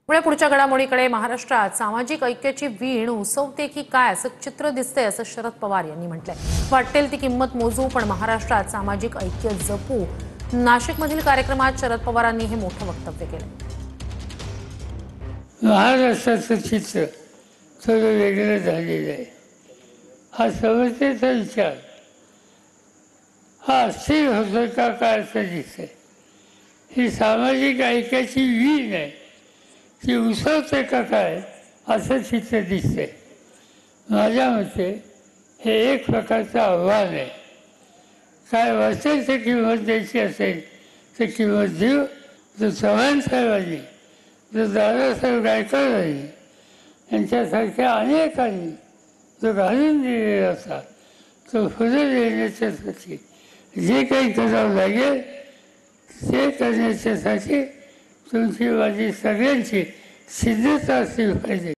पुढच्या घडामोडीकडे महाराष्ट्रात सामाजिक ऐक्याची वीण उसवते की काय असं चित्र दिसतंय असं शरद पवार यांनी म्हटलंय। वाटेल ती किंमत मोजू पण महाराष्ट्रात सामाजिक ऐक्य जपू। नाशिकमधील कार्यक्रमात शरद पवारांनी हे मोठं वक्तव्य केलं। महाराष्ट्राचं चित्र थोडं वेगळं झालेलं आहे। हा समस्येचा विचार हा अस्थिर होतो का काय असं दिसतंय। ही सामाजिक ऐक्याची वीण आहे, ती उसवते का काय असं चित्र दिसतंय। माझ्या मते हे एक प्रकारचं आव्हान आहे। काय वाटेल ते किंमत द्यायची असेल तर किंमत देऊ। जो चव्हाण साहेबांनी, जो दादासाहेब गायकवाडांनी यांच्यासारख्या अनेकांनी जो घालून दिलेला होता तो पुढे नेण्याच्यासाठी जे काही करावं लागेल ते करण्याच्यासाठी तुमची माझी सगळ्यांची सिद्धता असली पाहिजे।